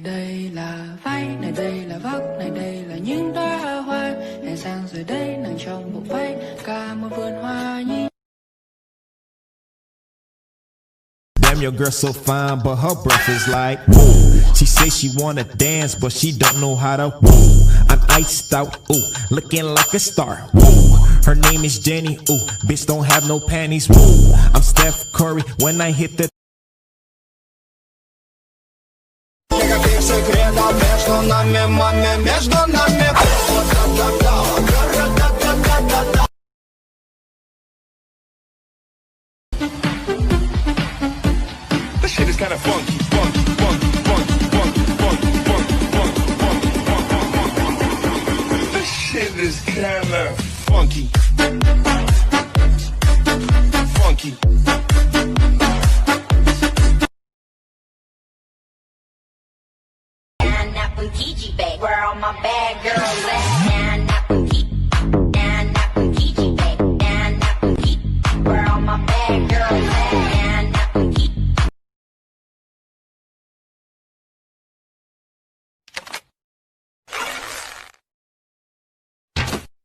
đây là váy, này đây là vóc, này đây là những đóa hoa. Hẹn sang rồi đây nàng trong bộ váy cả một vườn hoa nhi. Damn, your girl so fine, but her breath is like woo. She say she wanna dance, but she don't know how to woo. I'm iced out, ooh, looking like a star. Woo. Her name is Jenny, ooh, bitch don't have no panties. Woo. I'm Steph Curry when I hit the. This shit is kind of funky, funky, funky, funky, funky, funky, funky, funky, funky, funky. This shit is kind of funky, funky. Where all my bad girls at? Down that boutique, down that boutique, down that boutique. Where all my bad girls at? Down that boutique.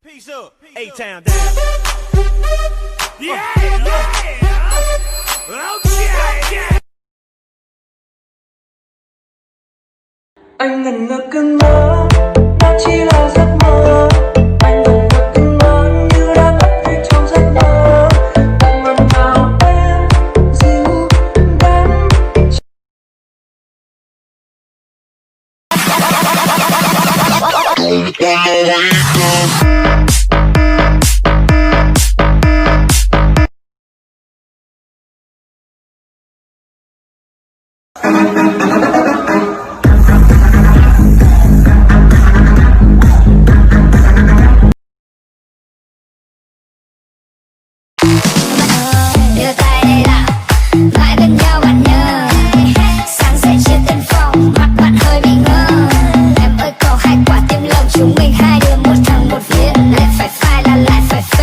Peace up, A-Town down. Yeah, yeah. Okay. Anh ngần ngơ cơn mơ, đó chỉ là giấc mơ. Anh ngần ngơ cơn mơ như đang ấp ủ trong giấc mơ. Anh ngần ngào em dịu đắng. Đưa tay đây là mãi bên nhau bạn nhớ. Sáng dậy chia tân phòng, mắt bạn hơi bị ngơ. Em ơi có hai quả tim lông, chúng mình hai đứa một thằng một viên. Lại phải phai là lại phải phai.